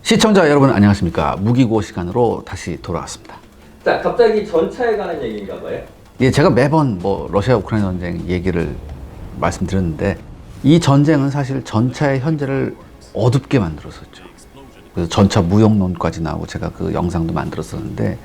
시청자 여러분 안녕하십니까. 무기고 시간으로 다시 돌아왔습니다. 자, 갑자기 전차에 관한 얘기인가 봐요? 예, 제가 매번 러시아 우크라이나 전쟁 얘기를 말씀드렸는데 이 전쟁은 사실 전차의 현재를 어둡게 만들었었죠. 그래서 전차 무용론까지 나오고 제가 그 영상도 만들었었는데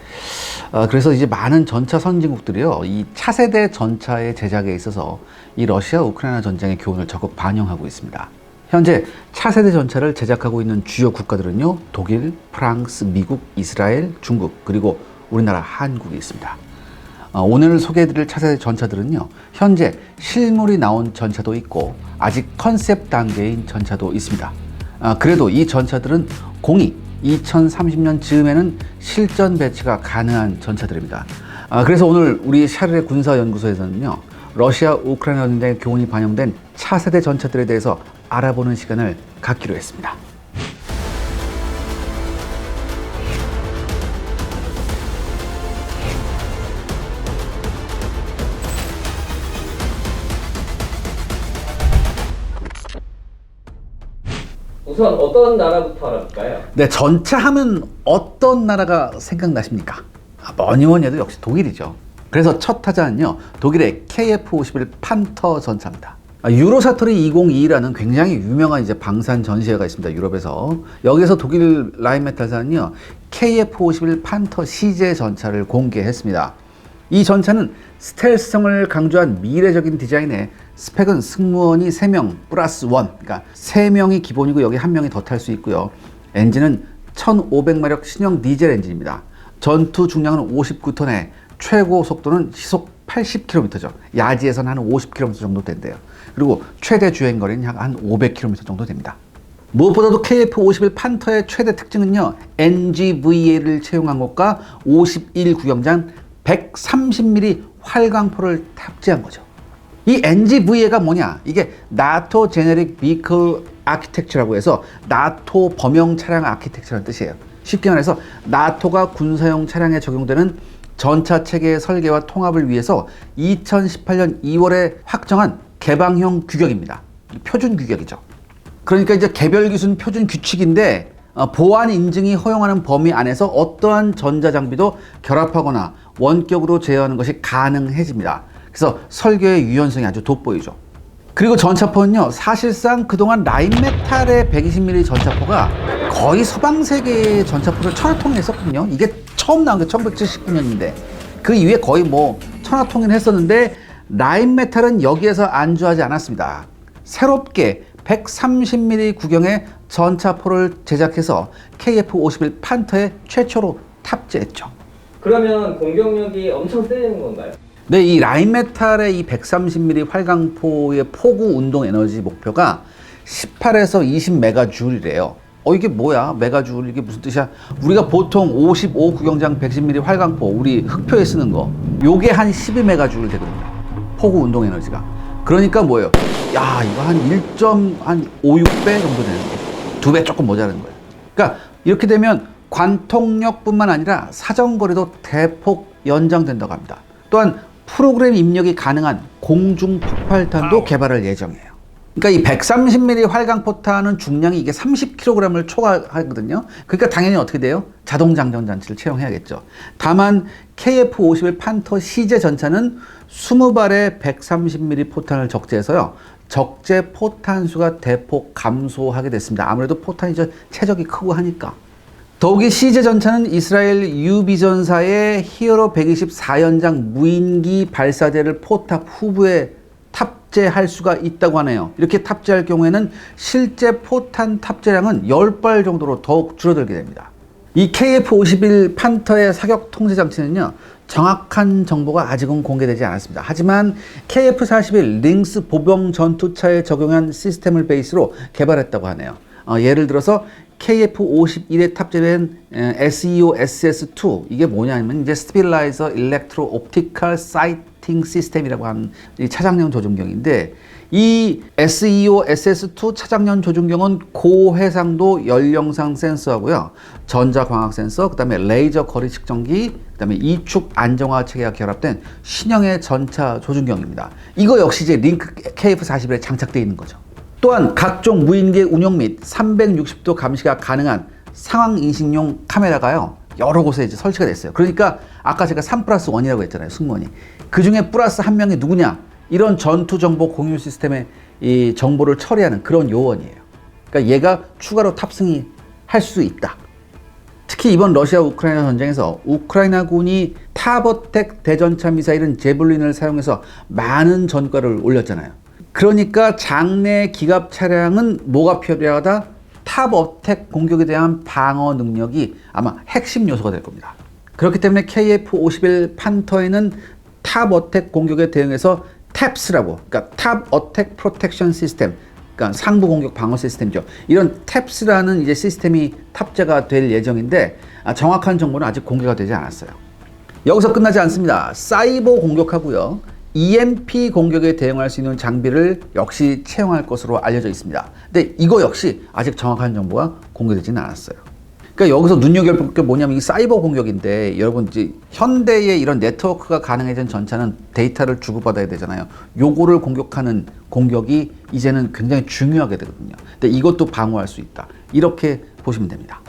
그래서 이제 많은 전차 선진국들이요, 이 차세대 전차의 제작에 있어서 이 러시아 우크라이나 전쟁의 교훈을 적극 반영하고 있습니다. 현재 차세대 전차를 제작하고 있는 주요 국가들은요, 독일, 프랑스, 미국, 이스라엘, 중국, 그리고 우리나라 한국이 있습니다. 오늘 소개해드릴 차세대 전차들은요, 현재 실물이 나온 전차도 있고 아직 컨셉 단계인 전차도 있습니다. 그래도 이 전차들은 공이 2030년 즈음에는 실전 배치가 가능한 전차들입니다. 그래서 오늘 우리 샤르레 군사연구소에서는요, 러시아 우크라이나 전쟁의 교훈이 반영된 차세대 전차들에 대해서 알아보는 시간을 갖기로 했습니다. 우선 어떤 나라부터 알아볼까요? 네, 전차 하면 어떤 나라가 생각나십니까? 뭐니 뭐니 해도 역시 독일이죠. 그래서 첫 타자는요, 독일의 KF-51 판터 전차입니다. 유로사토리 2022라는 굉장히 유명한 이제 방산 전시회가 있습니다, 유럽에서. 여기서 독일 라인메탈사는요, KF-51 판터 CJ 전차를 공개했습니다. 이 전차는 스텔스성을 강조한 미래적인 디자인에 스펙은 승무원이 3명 플러스 1, 그러니까 3명이 기본이고 여기 1명이 더 탈 수 있고요. 엔진은 1500마력 신형 디젤 엔진입니다. 전투 중량은 59톤에 최고 속도는 시속 80km죠. 야지에서는 한 50km 정도 된대요. 그리고 최대 주행거리는 약 한 500km 정도 됩니다. 무엇보다도 KF-51 판터의 최대 특징은요, NGVA를 채용한 것과 51 구경장 130mm 활강포를 탑재한 거죠. 이 NGVA가 뭐냐? 이게 나토 제네릭 비클 아키텍처라고 해서 나토 범용 차량 아키텍처라는 뜻이에요. 쉽게 말해서 나토가 군사용 차량에 적용되는 전차 체계의 설계와 통합을 위해서 2018년 2월에 확정한 개방형 규격입니다. 표준 규격이죠. 그러니까 이제 개별 기준 표준 규칙인데 보안 인증이 허용하는 범위 안에서 어떠한 전자장비도 결합하거나 원격으로 제어하는 것이 가능해집니다. 그래서 설계의 유연성이 아주 돋보이죠. 그리고 전차포는요, 사실상 그동안 라인메탈의 120mm 전차포가 거의 서방 세계의 전차포를 천하통일했었거든요. 이게 처음 나온 게 1979년인데 그 이후에 거의 천하통일했었는데 라인메탈은 여기에서 안주하지 않았습니다. 새롭게 130mm 구경의 전차포를 제작해서 KF-51 판터에 최초로 탑재했죠. 그러면 공격력이 엄청 세지는 건가요? 네, 이 라인메탈의 이 130mm 활강포의 포구 운동 에너지 목표가 18에서 20메가줄이래요. 이게 뭐야? 메가줄, 이게 무슨 뜻이야? 우리가 보통 55 구경장 110mm 활강포, 우리 흑표에 쓰는 거, 요게 한 12메가줄 되거든요. 포구 운동 에너지가. 그러니까 뭐예요? 야, 이거 한 1.56배 정도 되는 거예요. 2배 조금 모자라는 거예요. 그러니까 이렇게 되면 관통력뿐만 아니라 사정거리도 대폭 연장된다고 합니다. 또한 프로그램 입력이 가능한 공중 폭발탄도 개발할 예정이에요. 그러니까 이 130mm 활강포탄은 중량이 이게 30kg을 초과하거든요. 그러니까 당연히 어떻게 돼요? 자동 장전 장치를 채용해야겠죠. 다만 KF-51 판터 CJ 전차는 20발의 130mm 포탄을 적재해서요, 적재 포탄 수가 대폭 감소하게 됐습니다. 아무래도 포탄이 체적이 크고 하니까. 더욱이 CJ 전차는 이스라엘 유비전사의 히어로 124연장 무인기 발사대를 포탑 후부에 탑재할 수가 있다고 하네요. 이렇게 탑재할 경우에는 실제 포탄 탑재량은 10발 정도로 더욱 줄어들게 됩니다. 이 KF-51 판터의 사격 통제 장치는요, 정확한 정보가 아직은 공개되지 않았습니다. 하지만 KF-41 링스 보병 전투차에 적용한 시스템을 베이스로 개발했다고 하네요. 예를 들어서 KF-51에 탑재된 SEO SS2, 이게 뭐냐면 이제 스테빌라이저 일렉트로 옵티컬 사이팅 시스템이라고 하는 이 차장용 조준경인데, 이 SEO SS2 차장용 조준경은 고해상도 연령상 센서하고요, 전자광학 센서, 그 다음에 레이저 거리 측정기, 그 다음에 이축 안정화 체계가 결합된 신형의 전차 조준경입니다. 이거 역시 이제 링크 KF-41에 장착되어 있는 거죠. 또한 각종 무인기의 운용 및 360도 감시가 가능한 상황 인식용 카메라가요 여러 곳에 이제 설치가 됐어요. 그러니까 아까 제가 3+1이라고 했잖아요, 승무원이. 그 중에 플러스 한 명이 누구냐? 이런 전투 정보 공유 시스템의 이 정보를 처리하는 그런 요원이에요. 그러니까 얘가 추가로 탑승이 할 수 있다. 특히 이번 러시아 우크라이나 전쟁에서 우크라이나군이 탑어택 대전차 미사일은 제블린을 사용해서 많은 전과를 올렸잖아요. 그러니까 장내 기갑 차량은 뭐가 필요하다? 탑어택 공격에 대한 방어 능력이 아마 핵심 요소가 될 겁니다. 그렇기 때문에 KF-51 판터에는 탑어택 공격에 대응해서 TAPS라고, 그러니까 탑어택 프로텍션 시스템, 그러니까 상부 공격 방어 시스템이죠. 이런 TAPS라는 이제 시스템이 탑재가 될 예정인데 정확한 정보는 아직 공개가 되지 않았어요. 여기서 끝나지 않습니다. 사이버 공격하고요. EMP 공격에 대응할 수 있는 장비를 역시 채용할 것으로 알려져 있습니다. 근데 이거 역시 아직 정확한 정보가 공개되지는 않았어요. 그러니까 여기서 눈여겨볼 게 뭐냐면 이 사이버 공격인데 여러분 이제 현대의 이런 네트워크가 가능해진 전차는 데이터를 주고받아야 되잖아요. 요거를 공격하는 공격이 이제는 굉장히 중요하게 되거든요. 근데 이것도 방어할 수 있다. 이렇게 보시면 됩니다.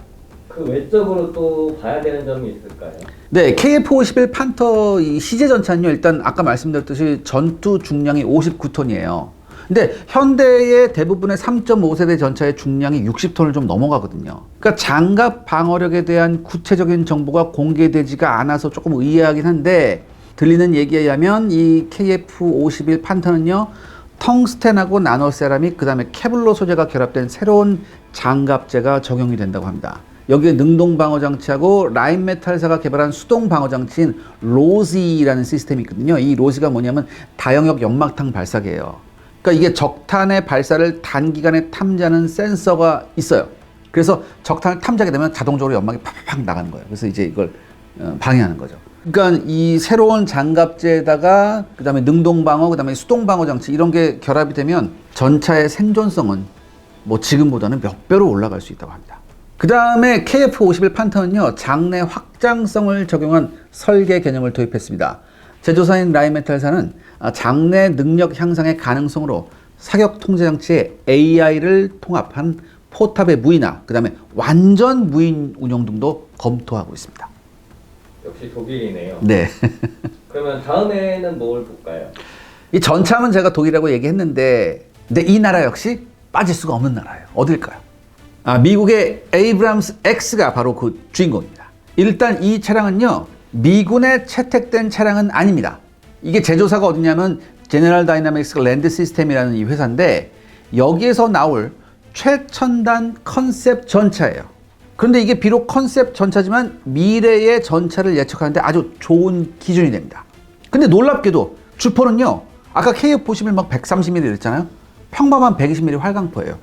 그 외적으로 또 봐야 되는 점이 있을까요? 네, KF-51 판터 이 시제 전차는요, 일단 아까 말씀드렸듯이 전투 중량이 59톤이에요. 근데 현대의 대부분의 3.5세대 전차의 중량이 60톤을 좀 넘어가거든요. 그러니까 장갑 방어력에 대한 구체적인 정보가 공개되지가 않아서 조금 의아하긴 한데, 들리는 얘기에 의하면 이 KF-51 판터는요, 텅스텐하고 나노세라믹, 그 다음에 케블러 소재가 결합된 새로운 장갑재가 적용이 된다고 합니다. 여기에 능동 방어 장치하고 라인메탈사가 개발한 수동 방어 장치인 로지라는 시스템이 있거든요. 이 로지가 뭐냐면 다영역 연막탄 발사기예요. 그러니까 이게 적탄의 발사를 단기간에 탐지하는 센서가 있어요. 그래서 적탄을 탐지하게 되면 자동적으로 연막이 팍팍 나가는 거예요. 그래서 이제 이걸 방해하는 거죠. 그러니까 이 새로운 장갑재에다가 그다음에 능동 방어, 그다음에 수동 방어 장치 이런 게 결합이 되면 전차의 생존성은 뭐 지금보다는 몇 배로 올라갈 수 있다고 합니다. 그 다음에 KF-51 판터는요, 장내 확장성을 적용한 설계 개념을 도입했습니다. 제조사인 라인메탈사는 장내 능력 향상의 가능성으로 사격 통제 장치에 AI를 통합한 포탑의 무인화, 그 다음에 완전 무인 운영 등도 검토하고 있습니다. 역시 독일이네요. 네. 그러면 다음에는 뭘 볼까요? 이 전차는 제가 독일이라고 얘기했는데, 근데 이 나라 역시 빠질 수가 없는 나라예요. 어딜까요? 미국의 에이브람스 X가 바로 그 주인공입니다. 일단 이 차량은요, 미군에 채택된 차량은 아닙니다. 이게 제조사가 어디냐면 제너럴 다이나믹스 랜드 시스템이라는 이 회사인데 여기에서 나올 최첨단 컨셉 전차예요. 그런데 이게 비록 컨셉 전차지만 미래의 전차를 예측하는데 아주 좋은 기준이 됩니다. 근데 놀랍게도 주포는요, 아까 KF-51 막 130mm 그랬잖아요. 평범한 120mm 활강포예요.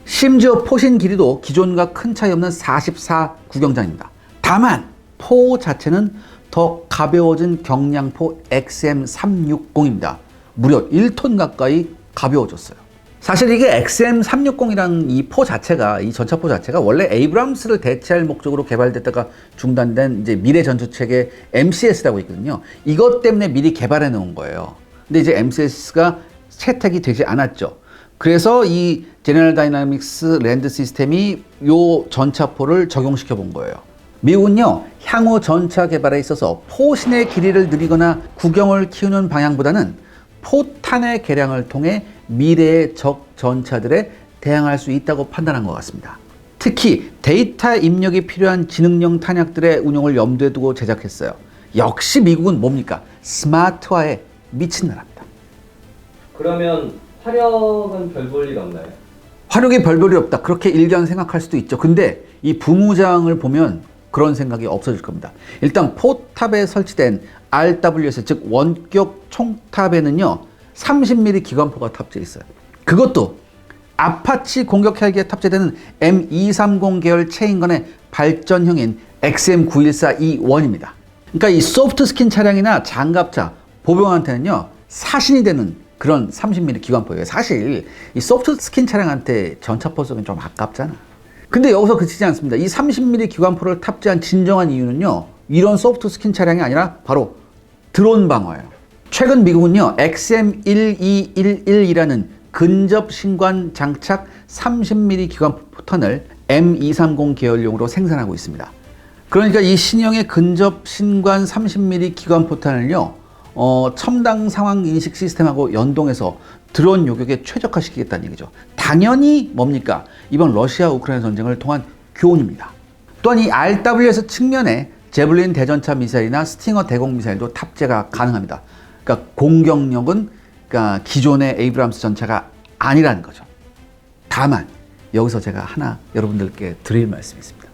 심지어 포신 길이도 기존과 큰 차이 없는 44 구경장입니다. 다만 포 자체는 더 가벼워진 경량포 XM360입니다. 무려 1톤 가까이 가벼워졌어요. 사실 이게 XM360이라는 이 포 자체가, 이 전차포 자체가 원래 에이브람스를 대체할 목적으로 개발됐다가 중단된 이제 미래 전투체계 MCS라고 있거든요. 이것 때문에 미리 개발해 놓은 거예요. 근데 이제 MCS가 채택이 되지 않았죠. 그래서 이 제너럴 다이나믹스 랜드 시스템이 요 전차포를 적용시켜 본 거예요. 미국은요, 향후 전차 개발에 있어서 포신의 길이를 늘리거나 구경을 키우는 방향보다는 포탄의 개량을 통해 미래의 적 전차들에 대항할 수 있다고 판단한 것 같습니다. 특히 데이터 입력이 필요한 지능형 탄약들의 운용을 염두에 두고 제작했어요. 역시 미국은 뭡니까? 스마트화에 미친 나라입니다. 그러면 화력은 별 볼 일 없나요? 화력이 별 볼이 없다. 그렇게 일견 생각할 수도 있죠. 근데 이 부무장을 보면 그런 생각이 없어질 겁니다. 일단 포탑에 설치된 RWS, 즉 원격 총탑에는요 30mm 기관포가 탑재해 있어요. 그것도 아파치 공격 헬기에 탑재되는 M230 계열 체인건의 발전형인 XM914E1입니다. 그러니까 이 소프트 스킨 차량이나 장갑차, 보병한테는요 사신이 되는 그런 30mm 기관포예요. 사실 이 소프트 스킨 차량한테 전차포 쏘면 좀 아깝잖아. 근데 여기서 그치지 않습니다. 이 30mm 기관포를 탑재한 진정한 이유는요, 이런 소프트 스킨 차량이 아니라 바로 드론 방어예요. 최근 미국은요, XM1211이라는 근접 신관 장착 30mm 기관포탄을 M230 계열용으로 생산하고 있습니다. 그러니까 이 신형의 근접 신관 30mm 기관 포탄을요, 첨단 상황 인식 시스템하고 연동해서 드론 요격에 최적화시키겠다는 얘기죠. 당연히 뭡니까? 이번 러시아 우크라이나 전쟁을 통한 교훈입니다. 또한 이 RWS 측면에 제블린 대전차 미사일이나 스팅어 대공 미사일도 탑재가 가능합니다. 그러니까 공격력은 그러니까 기존의 에이브람스 전차가 아니라는 거죠. 다만 여기서 제가 하나 여러분들께 드릴 말씀이 있습니다.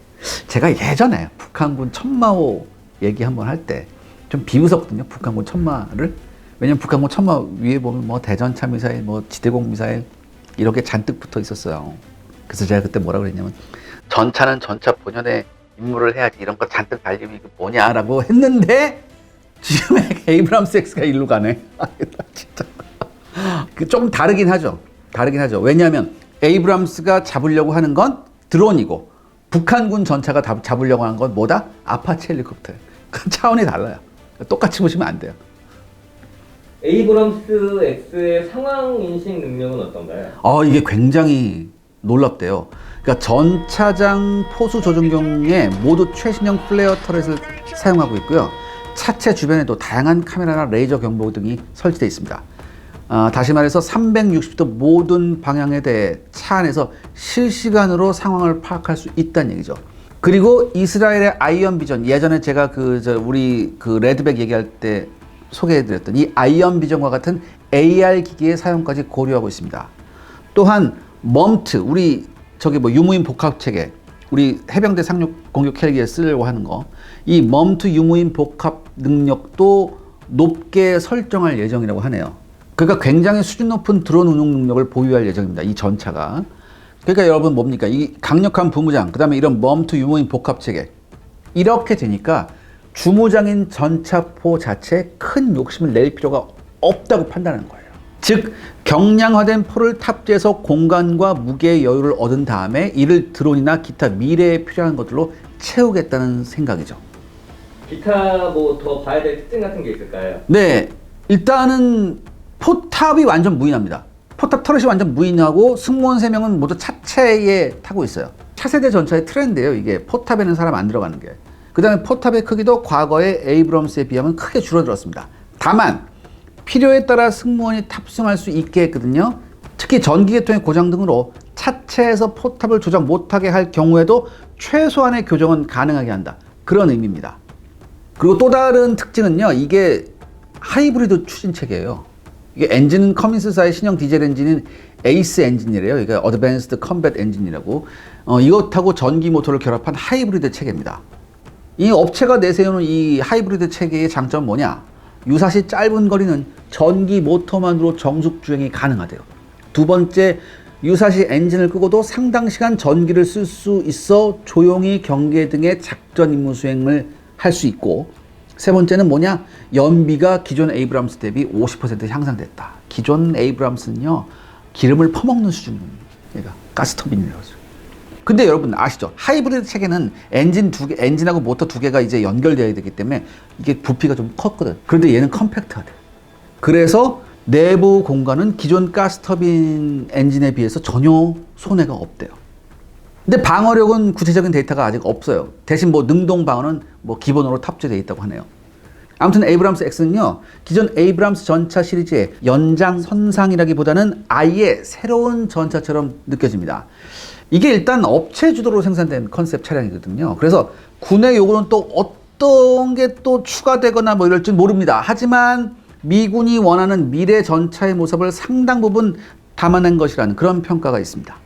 제가 예전에 북한군 천마호 얘기 한번 할 때 좀 비웃었거든요. 북한군 천마를. 왜냐면 북한군 천마 위에 보면 뭐 대전차 미사일, 뭐 지대공 미사일 이렇게 잔뜩 붙어 있었어요. 그래서 제가 그때 뭐라 그랬냐면 전차는 전차 본연의 임무를 해야지 이런 거 잔뜩 달리면 이게 뭐냐라고 했는데 지금 에이브람스 X가 일로 가네. 진짜. 좀 다르긴 하죠. 다르긴 하죠. 왜냐하면 에이브람스가 잡으려고 하는 건 드론이고 북한군 전차가 잡으려고 하는 건 뭐다? 아파치 헬리콥터. 그 차원이 달라요. 똑같이 보시면 안 돼요. 에이브럼스 X의 상황 인식 능력은 어떤가요? 이게 굉장히 놀랍대요. 그러니까 전차장 포수 조준경에 모두 최신형 플레어 터렛을 사용하고 있고요. 차체 주변에도 다양한 카메라나 레이저 경보 등이 설치되어 있습니다. 다시 말해서 360도 모든 방향에 대해 차 안에서 실시간으로 상황을 파악할 수 있다는 얘기죠. 그리고 이스라엘의 아이언 비전, 예전에 제가 우리 레드백 얘기할 때 소개해드렸던 이 아이언 비전과 같은 AR 기기의 사용까지 고려하고 있습니다. 또한 멈트, 우리 유무인 복합 체계, 우리 해병대 상륙 공격 헬기에 쓰려고 하는 거, 이 멈트 유무인 복합 능력도 높게 설정할 예정이라고 하네요. 그러니까 굉장히 수준 높은 드론 운용 능력을 보유할 예정입니다. 이 전차가. 그러니까 여러분 뭡니까? 이 강력한 부무장, 그 다음에 이런 멈투 유무인 복합 체계. 이렇게 되니까 주무장인 전차포 자체에 큰 욕심을 낼 필요가 없다고 판단하는 거예요. 즉, 경량화된 포를 탑재해서 공간과 무게의 여유를 얻은 다음에 이를 드론이나 기타 미래에 필요한 것들로 채우겠다는 생각이죠. 기타 뭐 더 봐야 될 특징 같은 게 있을까요? 네, 일단은 포탑이 완전 무인합니다. 포탑 터렛이 완전 무인하고 승무원 3명은 모두 차체에 타고 있어요. 차세대 전차의 트렌드예요. 이게 포탑에는 사람 안 들어가는 게. 그 다음에 포탑의 크기도 과거의 에이브럼스에 비하면 크게 줄어들었습니다. 다만 필요에 따라 승무원이 탑승할 수 있게 했거든요. 특히 전기 계통의 고장 등으로 차체에서 포탑을 조작 못하게 할 경우에도 최소한의 교정은 가능하게 한다. 그런 의미입니다. 그리고 또 다른 특징은요. 이게 하이브리드 추진 체계예요. 이게 엔진은 커민스사의 신형 디젤 엔진인 에이스 엔진이래요. 이게 어드밴스드 컴뱃 엔진이라고. 이것하고 전기 모터를 결합한 하이브리드 체계입니다. 이 업체가 내세우는 이 하이브리드 체계의 장점은 뭐냐? 유사시 짧은 거리는 전기 모터만으로 정숙 주행이 가능하대요. 두 번째, 유사시 엔진을 끄고도 상당 시간 전기를 쓸 수 있어 조용히 경계 등의 작전 임무 수행을 할 수 있고, 세 번째는 뭐냐? 연비가 기존 에이브람스 대비 50% 향상됐다. 기존 에이브람스는요, 기름을 퍼먹는 수준입니다. 얘가 가스터빈이라고 하죠. 근데 여러분 아시죠? 하이브리드 체계는 엔진하고 모터 두 개가 이제 연결되어야 되기 때문에 이게 부피가 좀 컸거든. 그런데 얘는 컴팩트하대. 그래서 내부 공간은 기존 가스터빈 엔진에 비해서 전혀 손해가 없대요. 근데 방어력은 구체적인 데이터가 아직 없어요. 대신 능동 방어는 기본으로 탑재되어 있다고 하네요. 아무튼 에이브람스 X는요, 기존 에이브람스 전차 시리즈의 연장선상이라기보다는 아예 새로운 전차처럼 느껴집니다. 이게 일단 업체 주도로 생산된 컨셉 차량이거든요. 그래서 군의 요구는 또 어떤 게 또 추가되거나 이럴지 모릅니다. 하지만 미군이 원하는 미래 전차의 모습을 상당 부분 담아낸 것이라는 그런 평가가 있습니다.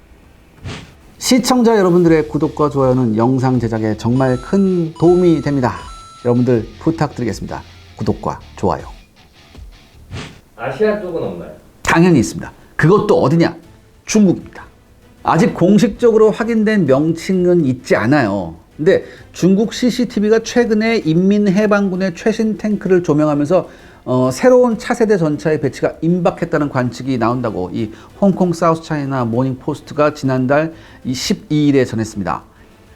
시청자 여러분들의 구독과 좋아요는 영상 제작에 정말 큰 도움이 됩니다. 여러분들 부탁드리겠습니다. 구독과 좋아요. 아시아 쪽은 없나요? 당연히 있습니다. 그것도 어디냐? 중국입니다. 아직 공식적으로 확인된 명칭은 있지 않아요. 근데 중국 CCTV가 최근에 인민해방군의 최신 탱크를 조명하면서 새로운 차세대 전차의 배치가 임박했다는 관측이 나온다고 이 홍콩 사우스차이나 모닝포스트가 지난달 12일에 전했습니다.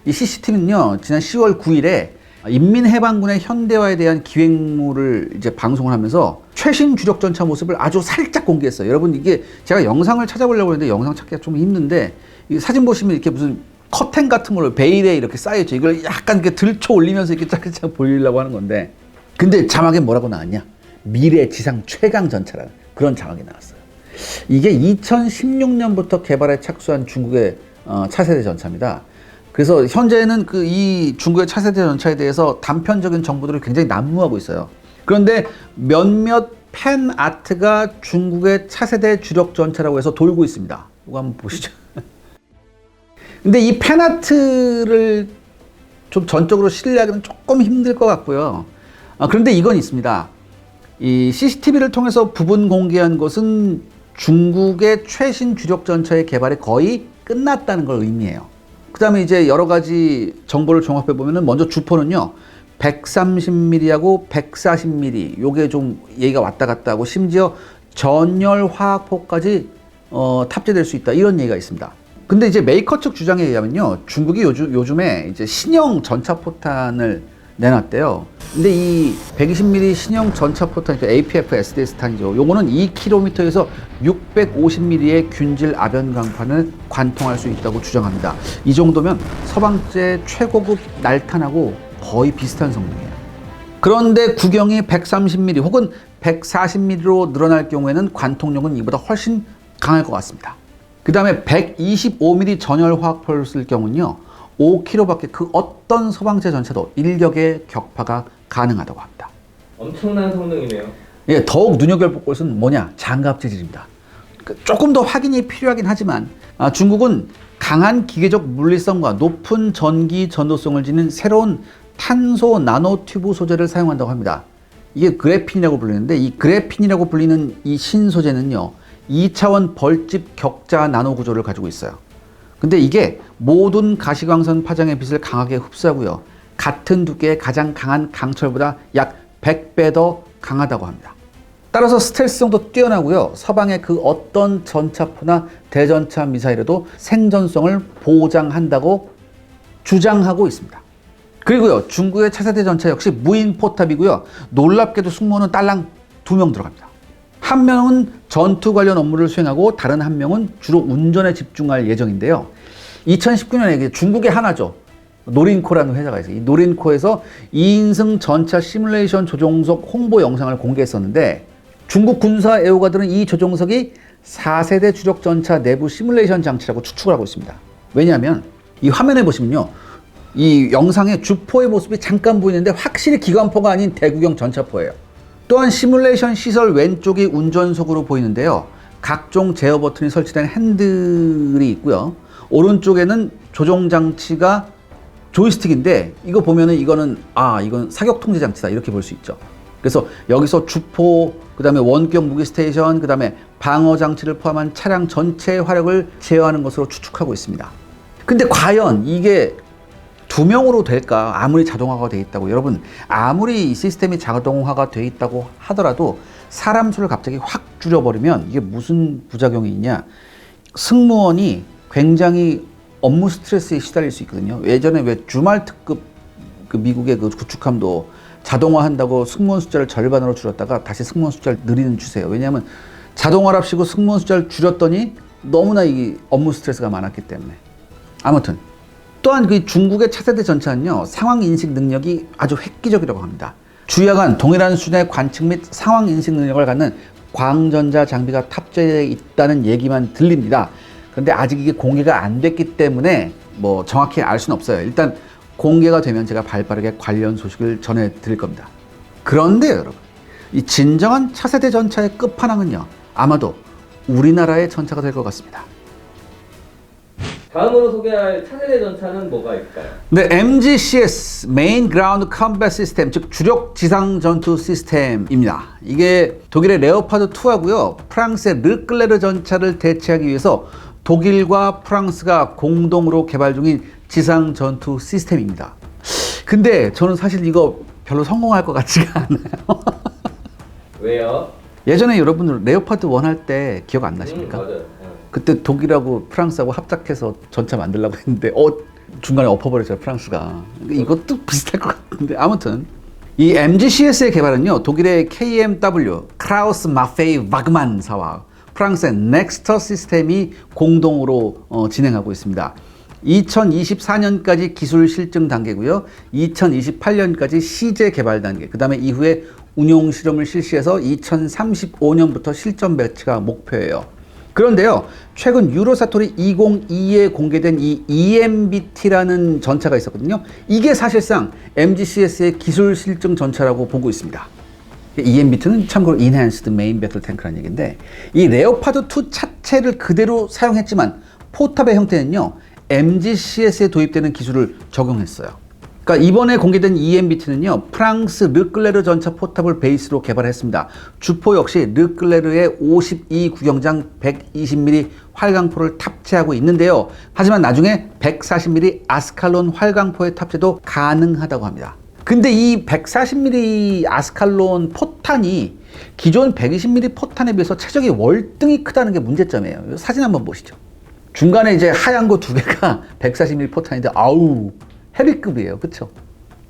이 CCTV는요, 지난 10월 9일에 인민해방군의 현대화에 대한 기획물을 이제 방송을 하면서 최신 주력 전차 모습을 아주 살짝 공개했어요. 여러분, 이게 제가 영상을 찾아보려고 했는데 영상 찾기가 좀 힘든데, 이 사진 보시면 이렇게 무슨 커튼 같은 걸로 베일에 이렇게 쌓여있죠. 이걸 약간 이렇게 들쳐 올리면서 이렇게 쫙쫙 보이려고 하는 건데, 근데 자막에 뭐라고 나왔냐? 미래 지상 최강 전차라는 그런 자막이 나왔어요. 이게 2016년부터 개발에 착수한 중국의 차세대 전차입니다. 그래서 현재는 이 중국의 차세대 전차에 대해서 단편적인 정보들을 굉장히 난무하고 있어요. 그런데 몇몇 팬 아트가 중국의 차세대 주력 전차라고 해서 돌고 있습니다. 이거 한번 보시죠. 근데 이 팬 아트를 좀 전적으로 신뢰하기는 조금 힘들 것 같고요. 그런데 이건 있습니다. 이 CCTV를 통해서 부분 공개한 것은 중국의 최신 주력 전차의 개발이 거의 끝났다는 걸 의미해요. 그 다음에 이제 여러 가지 정보를 종합해 보면은 먼저 주포는요, 130mm하고 140mm, 요게 좀 얘기가 왔다 갔다 하고, 심지어 전열 화학포까지 탑재될 수 있다, 이런 얘기가 있습니다. 근데 이제 메이커 측 주장에 의하면요, 중국이 요즘에 이제 신형 전차포탄을 내놨대요. 근데 이 120mm 신형 전차포탄, APF SDS탄이죠. 요거는 2km에서 650mm의 균질 아변 강판을 관통할 수 있다고 주장합니다. 이 정도면 서방제 최고급 날탄하고 거의 비슷한 성능이에요. 그런데 구경이 130mm 혹은 140mm로 늘어날 경우에는 관통력은 이보다 훨씬 강할 것 같습니다. 그 다음에 125mm 전열 화학포를 쓸 경우는요, 5km밖에 그 어떤 서방제 전차도 일격의 격파가 가능하다고 합니다. 엄청난 성능이네요. 예, 더욱 눈여겨볼 것은 뭐냐? 장갑 재질입니다. 조금 더 확인이 필요하긴 하지만 중국은 강한 기계적 물리성과 높은 전기 전도성을 지닌 새로운 탄소 나노 튜브 소재를 사용한다고 합니다. 이게 그래핀이라고 불리는데, 이 그래핀이라고 불리는 이 신소재는요, 2차원 벌집 격자 나노 구조를 가지고 있어요. 근데 이게 모든 가시광선 파장의 빛을 강하게 흡수하고요, 같은 두께의 가장 강한 강철보다 약 100배 더 강하다고 합니다. 따라서 스텔스성도 뛰어나고요, 서방의 그 어떤 전차포나 대전차 미사일에도 생존성을 보장한다고 주장하고 있습니다. 그리고요, 중국의 차세대 전차 역시 무인 포탑이고요, 놀랍게도 승무원은 딸랑 2명 들어갑니다. 한 명은 전투 관련 업무를 수행하고 다른 한 명은 주로 운전에 집중할 예정인데요. 2019년에 중국의 하나죠, 노린코라는 회사가 있어요. 이 노린코에서 2인승 전차 시뮬레이션 조종석 홍보 영상을 공개했었는데, 중국 군사 애호가들은 이 조종석이 4세대 주력 전차 내부 시뮬레이션 장치라고 추측을 하고 있습니다. 왜냐하면 이 화면에 보시면요, 이 영상에 주포의 모습이 잠깐 보이는데 확실히 기관포가 아닌 대구경 전차포예요. 또한 시뮬레이션 시설 왼쪽이 운전석으로 보이는데요, 각종 제어 버튼이 설치된 핸들이 있고요, 오른쪽에는 조종 장치가 조이스틱인데, 이거 보면은 이건 사격 통제 장치다, 이렇게 볼 수 있죠. 그래서 여기서 주포, 그 다음에 원격 무기 스테이션, 그 다음에 방어 장치를 포함한 차량 전체의 화력을 제어하는 것으로 추측하고 있습니다. 근데 과연 이게 2명으로 될까? 아무리 자동화가 돼 있다고. 여러분, 아무리 이 시스템이 자동화가 돼 있다고 하더라도 사람 수를 갑자기 확 줄여버리면 이게 무슨 부작용이 있냐? 승무원이 굉장히 업무 스트레스에 시달릴 수 있거든요. 예전에 왜 주말 특급, 미국의 그 구축함도 자동화한다고 승무원 숫자를 절반으로 줄였다가 다시 승무원 숫자를 늘리는 추세예요. 왜냐하면 자동화랍시고 승무원 숫자를 줄였더니 너무나 이 업무 스트레스가 많았기 때문에. 아무튼 또한 그 중국의 차세대 전차는요, 상황 인식 능력이 아주 획기적이라고 합니다. 주야간 동일한 수준의 관측 및 상황 인식 능력을 갖는 광전자 장비가 탑재되어 있다는 얘기만 들립니다. 그런데 아직 이게 공개가 안 됐기 때문에 뭐 정확히 알 수는 없어요. 일단 공개가 되면 제가 발빠르게 관련 소식을 전해드릴 겁니다. 그런데 여러분, 이 진정한 차세대 전차의 끝판왕은요, 아마도 우리나라의 전차가 될 것 같습니다. 다음으로 소개할 차세대 전차는 뭐가 있을까요? 네, MGCS, Main Ground Combat System, 즉 주력 지상 전투 시스템입니다. 이게 독일의 레오파드 2하고요, 프랑스의 르클레르 전차를 대체하기 위해서 독일과 프랑스가 공동으로 개발 중인 지상 전투 시스템입니다. 근데 저는 사실 이거 별로 성공할 것 같지가 않아요. 왜요? 예전에 여러분들 레오파드 1 할 때 기억 안 나십니까? 맞아요. 그때 독일하고 프랑스하고 합작해서 전차 만들려고 했는데 중간에 엎어버렸어요, 프랑스가. 이것도 비슷할 것 같은데. 아무튼 이 MGCS의 개발은요, 독일의 KMW 크라우스 마페이 와그만사와 프랑스의 넥스터 시스템이 공동으로 진행하고 있습니다. 2024년까지 기술 실증 단계고요. 2028년까지 시제 개발 단계. 그 다음에 이후에 운용 실험을 실시해서 2035년부터 실전 배치가 목표예요. 그런데요, 최근 유로사토리 2022에 공개된 이 EMBT라는 전차가 있었거든요. 이게 사실상 MGCS의 기술 실증 전차라고 보고 있습니다. EMBT는 참고로 Enhanced Main Battle Tank라는 얘기인데, 이 레오파드 2 차체를 그대로 사용했지만 포탑의 형태는요, MGCS에 도입되는 기술을 적용했어요. 그러니까 이번에 공개된 EMBT는요, 프랑스 르클레르 전차 포탑을 베이스로 개발했습니다. 주포 역시 르클레르의 52 구경장 120mm 활강포를 탑재하고 있는데요. 하지만 나중에 140mm 아스칼론 활강포의 탑재도 가능하다고 합니다. 근데 이 140mm 아스칼론 포탄이 기존 120mm 포탄에 비해서 체적이 월등히 크다는 게 문제점이에요. 사진 한번 보시죠. 중간에 이제 하얀 거 두 개가 140mm 포탄인데 아우 헤비급이에요. 그쵸?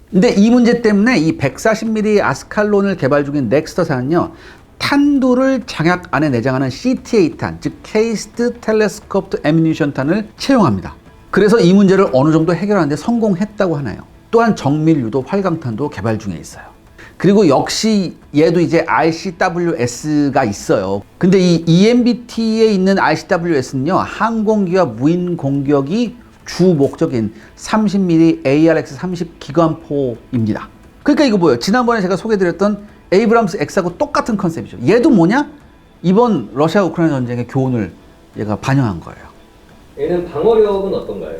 근데 이 문제 때문에 이 140mm 아스칼론을 개발 중인 넥스터사는요, 탄두를 장약 안에 내장하는 CTA 탄, 즉 Cased Telescoped Ammunition 탄을 채용합니다. 그래서 이 문제를 어느 정도 해결하는데 성공했다고 하나요. 또한 정밀 유도 활강탄도 개발 중에 있어요. 그리고 역시 얘도 이제 RCWS가 있어요. 근데 이 EMBT에 있는 RCWS는요, 항공기와 무인 공격이 주 목적인 30mm ARX-30 기관포입니다. 그러니까 이거 뭐예요? 지난번에 제가 소개해드렸던 에이브람스 X하고 똑같은 컨셉이죠. 얘도 뭐냐? 이번 러시아 우크라이나 전쟁의 교훈을 얘가 반영한 거예요. 얘는 방어력은 어떤가요?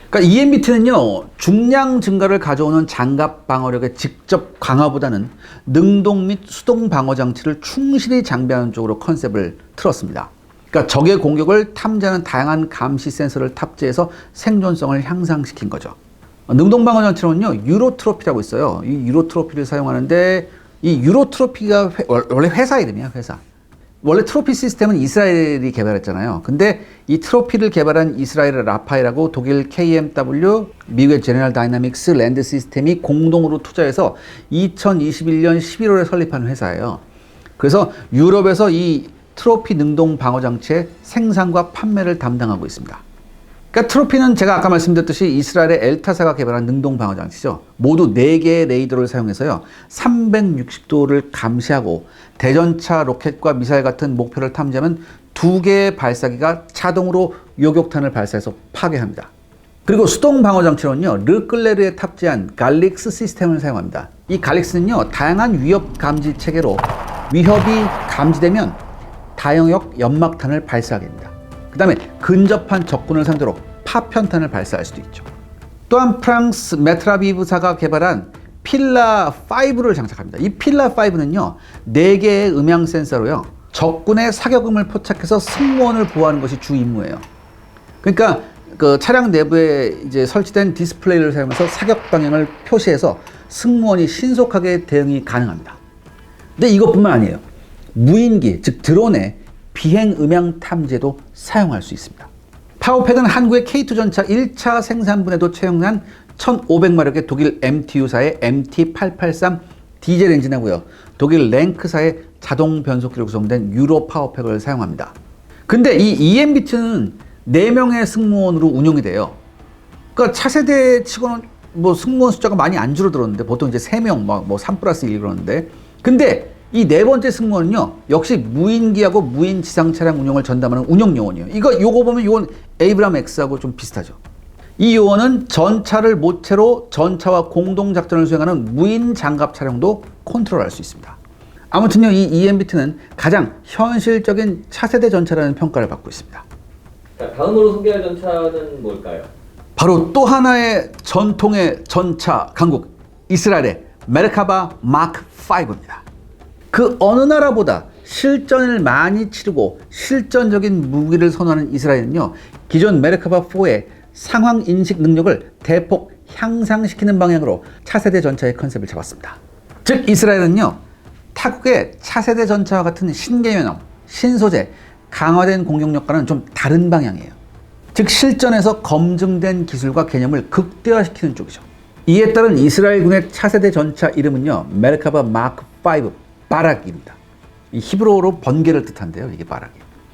그러니까 EMBT는요, 중량 증가를 가져오는 장갑 방어력의 직접 강화보다는 능동 및 수동 방어 장치를 충실히 장비하는 쪽으로 컨셉을 틀었습니다. 그러니까 적의 공격을 탐지하는 다양한 감시 센서를 탑재해서 생존성을 향상시킨 거죠. 능동 방어 장치로는요, 유로트로피라고 있어요. 이 유로트로피를 사용하는데, 이 유로트로피가 원래 회사 이름이야, 회사. 원래 트로피 시스템은 이스라엘이 개발했잖아요. 근데 이 트로피를 개발한 이스라엘의 라파엘하고 독일 KMW, 미국의 제너럴 다이나믹스 랜드 시스템이 공동으로 투자해서 2021년 11월에 설립한 회사예요. 그래서 유럽에서 이 트로피 능동 방어 장치의 생산과 판매를 담당하고 있습니다. 그러니까 트로피는 제가 아까 말씀드렸듯이 이스라엘의 엘타사가 개발한 능동 방어 장치죠. 모두 4개의 레이더를 사용해서요, 360도를 감시하고 대전차 로켓과 미사일 같은 목표를 탐지하면 2개의 발사기가 자동으로 요격탄을 발사해서 파괴합니다. 그리고 수동 방어 장치로는요, 르클레르에 탑재한 갈릭스 시스템을 사용합니다. 이 갈릭스는요, 다양한 위협 감지 체계로 위협이 감지되면 다영역 연막탄을 발사하게 됩니다. 그 다음에 근접한 적군을 상대로 파편탄을 발사할 수도 있죠. 또한 프랑스 메트라비브사가 개발한 필라5를 장착합니다. 이 필라5는요, 4개의 음향 센서로요, 적군의 사격음을 포착해서 승무원을 보호하는 것이 주 임무예요. 그러니까 그 차량 내부에 이제 설치된 디스플레이를 사용해서 사격 방향을 표시해서 승무원이 신속하게 대응이 가능합니다. 근데 이것뿐만 아니에요. 무인기, 즉 드론의 비행 음향 탐지에도 사용할 수 있습니다. 파워팩은 한국의 K2 전차 1차 생산분에도 채용한 1500마력의 독일 MTU사의 MT883 디젤 엔진하고요, 독일 랭크사의 자동 변속기로 구성된 유로 파워팩을 사용합니다. 근데 이 EMBT는 4명의 승무원으로 운용이 돼요. 그러니까 차세대 치고는 뭐 승무원 숫자가 많이 안 줄어들었는데, 보통 이제 3명, 뭐 3+1 그러는데, 근데 이 4번째 승무원은요, 역시 무인기하고 무인 지상 차량 운용을 전담하는 운용 요원이에요. 요거 보면 요건 에이브람 X하고 좀 비슷하죠. 이 요원은 전차를 모체로 전차와 공동 작전을 수행하는 무인 장갑 차량도 컨트롤할 수 있습니다. 아무튼요, 이 EMBT는 가장 현실적인 차세대 전차라는 평가를 받고 있습니다. 자, 다음으로 소개할 전차는 뭘까요? 바로 또 하나의 전통의 전차 강국, 이스라엘의 메르카바 마크 5입니다. 그 어느 나라보다 실전을 많이 치르고 실전적인 무기를 선호하는 이스라엘은요, 기존 메르카바4의 상황 인식 능력을 대폭 향상시키는 방향으로 차세대 전차의 컨셉을 잡았습니다. 즉 이스라엘은요, 타국의 차세대 전차와 같은 신개념, 신소재, 강화된 공격력과는 좀 다른 방향이에요. 즉 실전에서 검증된 기술과 개념을 극대화시키는 쪽이죠. 이에 따른 이스라엘군의 차세대 전차 이름은요, 메르카바 마크 5 바라기입니다. 이 히브리어로 번개를 뜻한데요, 이게 바라기.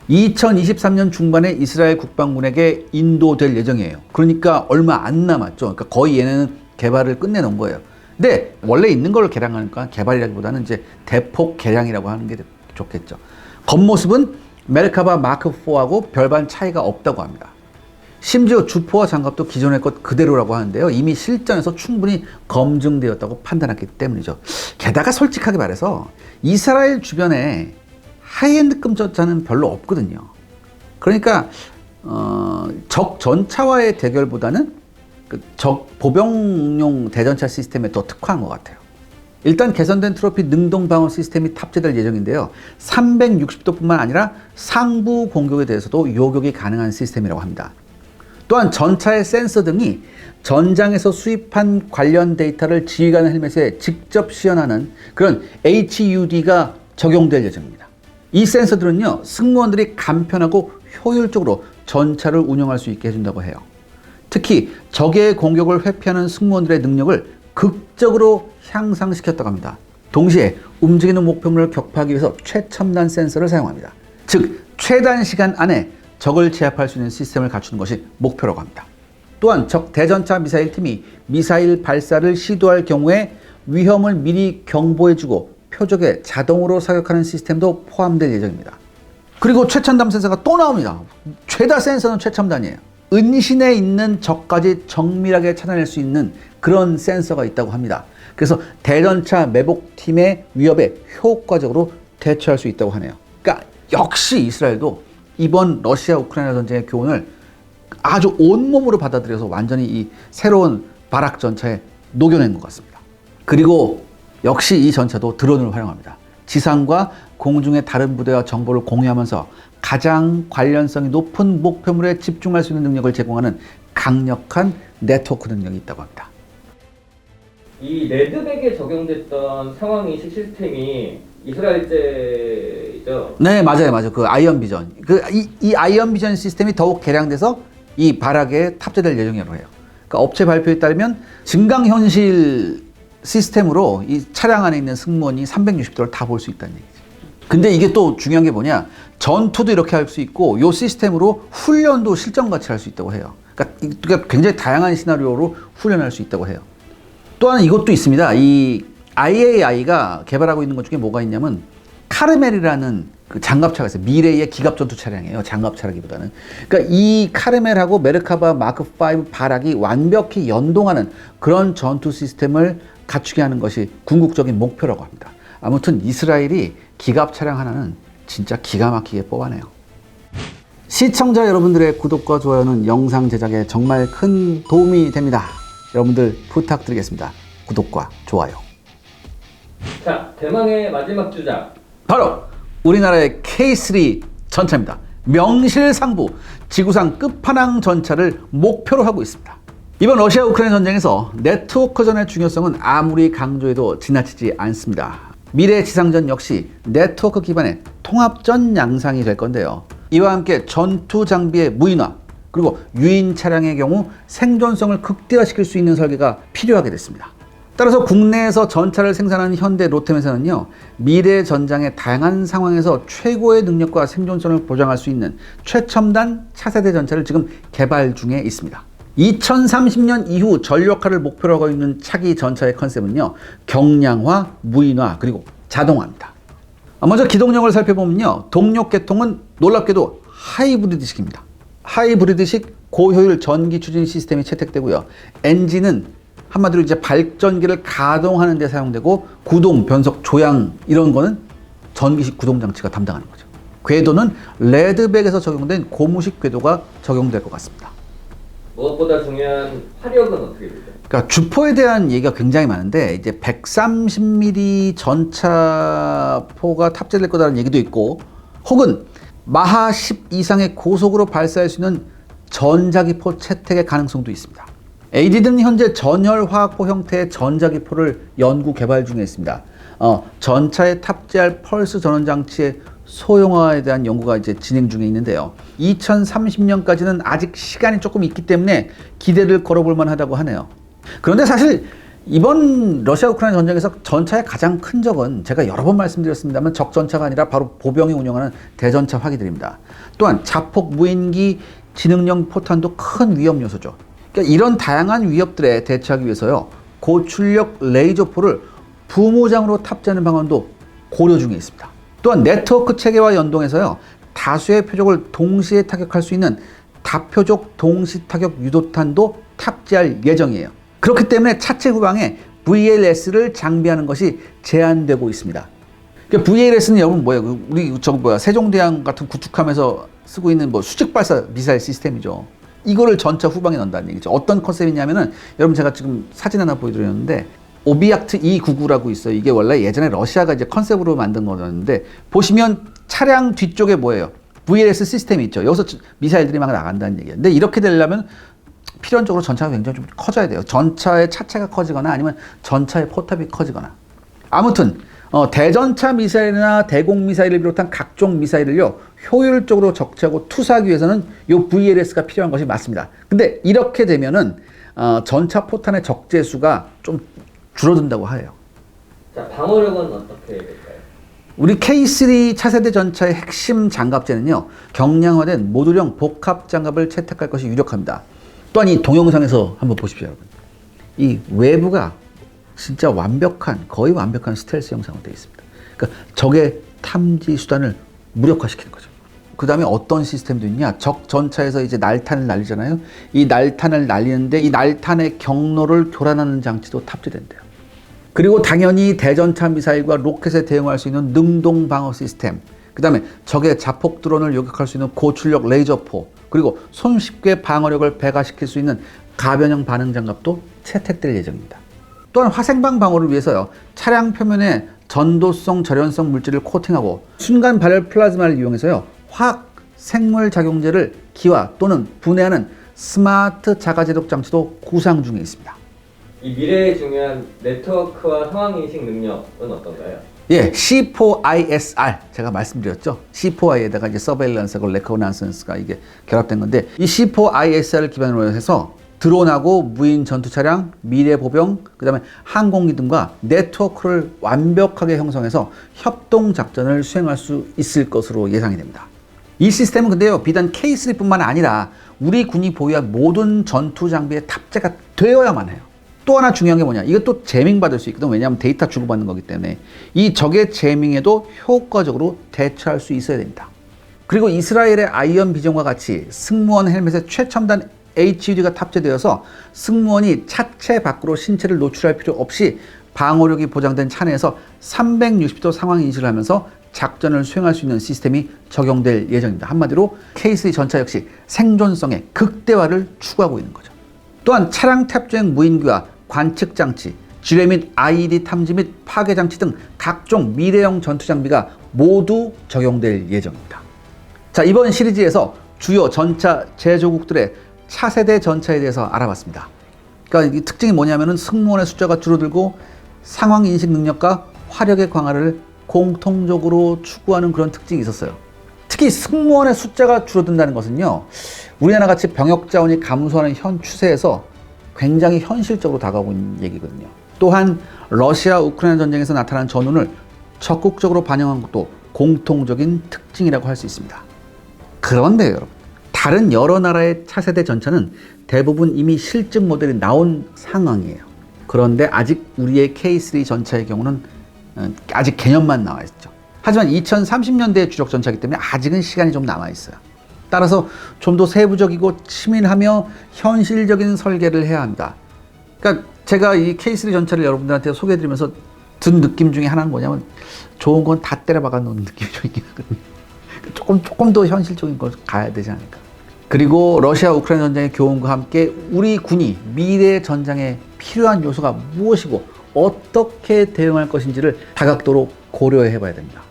2023년 중반에 이스라엘 국방군에게 인도될 예정이에요. 그러니까 얼마 안 남았죠. 그러니까 거의 얘네는 개발을 끝내놓은 거예요. 근데 원래 있는 걸 개량하니까 개발이라기보다는 이제 대폭 개량이라고 하는 게 좋겠죠. 겉모습은 메르카바 마크 4하고 별반 차이가 없다고 합니다. 심지어 주포와 장갑도 기존의 것 그대로라고 하는데요. 이미 실전에서 충분히 검증되었다고 판단했기 때문이죠. 게다가 솔직하게 말해서 이스라엘 주변에 하이엔드급 전차는 별로 없거든요. 그러니까 적 전차와의 대결보다는 적 보병용 대전차 시스템에 더 특화한 것 같아요. 일단 개선된 트로피 능동 방어 시스템이 탑재될 예정인데요. 360도뿐만 아니라 상부 공격에 대해서도 요격이 가능한 시스템이라고 합니다. 또한 전차의 센서 등이 전장에서 수입한 관련 데이터를 지휘관 헬멧에 직접 시연하는 그런 HUD가 적용될 예정입니다. 이 센서들은요, 승무원들이 간편하고 효율적으로 전차를 운영할 수 있게 해준다고 해요. 특히 적의 공격을 회피하는 승무원들의 능력을 극적으로 향상시켰다고 합니다. 동시에 움직이는 목표물을 격파하기 위해서 최첨단 센서를 사용합니다. 즉, 최단 시간 안에 적을 제압할 수 있는 시스템을 갖추는 것이 목표라고 합니다. 또한 적 대전차 미사일 팀이 미사일 발사를 시도할 경우에 위험을 미리 경보해주고 표적에 자동으로 사격하는 시스템도 포함될 예정입니다. 그리고 최첨단 센서가 또 나옵니다. 최다 센서는 최첨단이에요. 은신에 있는 적까지 정밀하게 찾아낼 수 있는 그런 센서가 있다고 합니다. 그래서 대전차 매복팀의 위협에 효과적으로 대처할 수 있다고 하네요. 그러니까 역시 이스라엘도 이번 러시아 우크라이나 전쟁의 교훈을 아주 온몸으로 받아들여서 완전히 이 새로운 바락 전차에 녹여낸 것 같습니다. 그리고 역시 이 전차도 드론을 활용합니다. 지상과 공중의 다른 부대와 정보를 공유하면서 가장 관련성이 높은 목표물에 집중할 수 있는 능력을 제공하는 강력한 네트워크 능력이 있다고 합니다. 이 레드백에 적용됐던 상황인식 시스템이 이스라엘제죠? 네, 맞아요. 그 아이언 비전. 이 아이언 비전 시스템이 더욱 개량돼서 이 바락에 탑재될 예정이라고 해요. 그러니까 업체 발표에 따르면 증강현실 시스템으로 이 차량 안에 있는 승무원이 360도를 다 볼 수 있다는 얘기죠. 근데 이게 또 중요한 게 뭐냐? 전투도 이렇게 할 수 있고 이 시스템으로 훈련도 실전같이 할 수 있다고 해요. 그러니까 굉장히 다양한 시나리오로 훈련할 수 있다고 해요. 또한 이것도 있습니다. 이 IAI가 개발하고 있는 것 중에 뭐가 있냐면 카르멜이라는 그 장갑차가 있어요. 미래의 기갑 전투 차량이에요. 장갑차라기보다는. 그러니까 이 카르멜하고 메르카바 마크 5 바락이 완벽히 연동하는 그런 전투 시스템을 갖추게 하는 것이 궁극적인 목표라고 합니다. 아무튼 이스라엘이 기갑 차량 하나는 진짜 기가 막히게 뽑아내요. 시청자 여러분들의 구독과 좋아요는 영상 제작에 정말 큰 도움이 됩니다. 여러분들 부탁드리겠습니다. 구독과 좋아요. 자, 대망의 마지막 주자. 바로 우리나라의 K3 전차입니다. 명실상부 지구상 끝판왕 전차를 목표로 하고 있습니다. 이번 러시아 우크라이나 전쟁에서 네트워크전의 중요성은 아무리 강조해도 지나치지 않습니다. 미래 지상전 역시 네트워크 기반의 통합전 양상이 될 건데요. 이와 함께 전투 장비의 무인화, 그리고 유인 차량의 경우 생존성을 극대화시킬 수 있는 설계가 필요하게 됐습니다. 따라서 국내에서 전차를 생산하는 현대 로템에서는요, 미래 전장의 다양한 상황에서 최고의 능력과 생존성을 보장할 수 있는 최첨단 차세대 전차를 지금 개발 중에 있습니다. 2030년 이후 전력화를 목표로 하고 있는 차기 전차의 컨셉은요, 경량화, 무인화, 그리고 자동화입니다. 먼저 기동력을 살펴보면요, 동력 계통은 놀랍게도 하이브리드식입니다. 하이브리드식 고효율 전기 추진 시스템이 채택되고요. 엔진은 한마디로 이제 발전기를 가동하는 데 사용되고, 구동, 변속, 조향 이런 거는 전기식 구동 장치가 담당하는 거죠. 궤도는 레드백에서 적용된 고무식 궤도가 적용될 것 같습니다. 무엇보다 중요한 화력은 어떻게 되죠? 그러니까 주포에 대한 얘기가 굉장히 많은데, 이제 130mm 전차포가 탑재될 거라는 얘기도 있고, 혹은 마하 10 이상의 고속으로 발사할 수 있는 전자기포 채택의 가능성도 있습니다. AD는 현재 전열화학포 형태의 전자기포를 연구 개발 중에 있습니다. 전차에 탑재할 펄스 전원 장치의 소형화에 대한 연구가 이제 진행 중에 있는데요. 2030년까지는 아직 시간이 조금 있기 때문에 기대를 걸어볼 만하다고 하네요. 그런데 사실 이번 러시아 우크라이나 전쟁에서 전차의 가장 큰 적은 제가 여러 번 말씀드렸습니다만 적전차가 아니라 바로 보병이 운영하는 대전차 화기들입니다. 또한 자폭 무인기 지능형 포탄도 큰 위험 요소죠. 그러니까 이런 다양한 위협들에 대처하기 위해서요, 고출력 레이저포를 부모장으로 탑재하는 방안도 고려 중에 있습니다. 또한 네트워크 체계와 연동해서요, 다수의 표적을 동시에 타격할 수 있는 다표적 동시 타격 유도탄도 탑재할 예정이에요. 그렇기 때문에 차체 후방에 VLS를 장비하는 것이 제한되고 있습니다. 그러니까 VLS는 여러분 뭐예요? 우리 세종대왕 같은 구축함에서 쓰고 있는 수직 발사 미사일 시스템이죠. 이거를 전차 후방에 넣는다는 얘기죠. 어떤 컨셉이냐면은 여러분 제가 지금 사진 하나 보여드렸는데 오비약트 299라고 있어요. 이게 원래 예전에 러시아가 이제 컨셉으로 만든 거였는데 보시면 차량 뒤쪽에 뭐예요? VLS 시스템이 있죠. 여기서 미사일들이 막 나간다는 얘기예요. 근데 이렇게 되려면 필연적으로 전차가 굉장히 좀 커져야 돼요. 전차의 차체가 커지거나 아니면 전차의 포탑이 커지거나. 아무튼 대전차 미사일이나 대공 미사일을 비롯한 각종 미사일을요, 효율적으로 적재하고 투사하기 위해서는 이 VLS가 필요한 것이 맞습니다. 근데 이렇게 되면은 전차 포탄의 적재수가 좀 줄어든다고 해요. 자, 방어력은 어떻게 될까요? 우리 K3 차세대 전차의 핵심 장갑재는요, 경량화된 모듈형 복합 장갑을 채택할 것이 유력합니다. 또한 이 동영상에서 한번 보십시오, 여러분. 이 외부가 진짜 거의 완벽한 스텔스 형상으로 되어 있습니다. 그러니까 적의 탐지 수단을 무력화시키는 거죠. 그 다음에 어떤 시스템도 있냐? 적 전차에서 이제 날탄을 날리잖아요. 이 날탄을 날리는데 이 날탄의 경로를 교란하는 장치도 탑재된대요. 그리고 당연히 대전차 미사일과 로켓에 대응할 수 있는 능동 방어 시스템, 그 다음에 적의 자폭 드론을 요격할 수 있는 고출력 레이저포, 그리고 손쉽게 방어력을 배가시킬 수 있는 가변형 반응 장갑도 채택될 예정입니다. 또한 화생방 방어를 위해서요, 차량 표면에 전도성 절연성 물질을 코팅하고 순간 발열 플라즈마를 이용해서요, 화학 생물 작용제를 기화 또는 분해하는 스마트 자가제동 장치도 구상 중에 있습니다. 이 미래의 중요한 네트워크와 상황인식 능력은 어떤가요? 예, C4ISR 제가 말씀드렸죠. C4I에다가 이제 서베일런스하고 레코나센스가 이게 결합된 건데, 이 C4ISR을 기반으로 해서 드론하고 무인 전투 차량, 미래 보병, 그다음에 항공기 등과 네트워크를 완벽하게 형성해서 협동 작전을 수행할 수 있을 것으로 예상이 됩니다. 이 시스템은 근데요, 비단 K3뿐만 아니라 우리 군이 보유한 모든 전투 장비에 탑재가 되어야만 해요. 또 하나 중요한 게 뭐냐, 이것도 재밍 받을 수 있거든. 왜냐하면 데이터 주고받는 거기 때문에 이 적의 재밍에도 효과적으로 대처할 수 있어야 됩니다. 그리고 이스라엘의 아이언 비전과 같이 승무원 헬멧에 최첨단 HUD가 탑재되어서 승무원이 차체 밖으로 신체를 노출할 필요 없이 방어력이 보장된 차 내에서 360도 상황 인식을 하면서 작전을 수행할 수 있는 시스템이 적용될 예정입니다. 한마디로 K3 전차 역시 생존성의 극대화를 추구하고 있는 거죠. 또한 차량 탑재형 무인기와 관측 장치, 지뢰 및 IED 탐지 및 파괴 장치 등 각종 미래형 전투 장비가 모두 적용될 예정입니다. 자, 이번 시리즈에서 주요 전차 제조국들의 차세대 전차에 대해서 알아봤습니다. 그러니까 이 특징이 뭐냐면은 승무원의 숫자가 줄어들고 상황 인식 능력과 화력의 강화를 공통적으로 추구하는 그런 특징이 있었어요. 특히 승무원의 숫자가 줄어든다는 것은요, 우리나라 같이 병역 자원이 감소하는 현 추세에서 굉장히 현실적으로 다가오고 있는 얘기거든요. 또한 러시아 우크라이나 전쟁에서 나타난 전운을 적극적으로 반영한 것도 공통적인 특징이라고 할 수 있습니다. 그런데 여러분, 다른 여러 나라의 차세대 전차는 대부분 이미 실증 모델이 나온 상황이에요. 그런데 아직 우리의 K3 전차의 경우는 아직 개념만 나와 있죠. 하지만 2030년대의 주력 전차이기 때문에 아직은 시간이 좀 남아 있어요. 따라서 좀 더 세부적이고 치밀하며 현실적인 설계를 해야 합니다. 그러니까 제가 이 K3 전차를 여러분들한테 소개해드리면서 든 느낌 중에 하나는 뭐냐면, 좋은 건 다 때려박아 놓은 느낌이 좀 있긴 하거든요. 조금 더 현실적인 걸 가야 되지 않을까. 그리고 러시아 우크라이나 전쟁의 교훈과 함께 우리 군이 미래 전장에 필요한 요소가 무엇이고 어떻게 대응할 것인지를 다각도로 고려해 봐야 됩니다.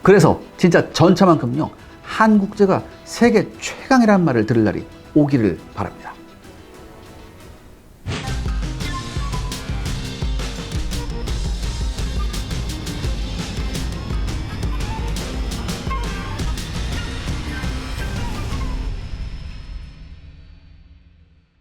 그래서 진짜 전차만큼요, 한국제가 세계 최강이라는 말을 들을 날이 오기를 바랍니다.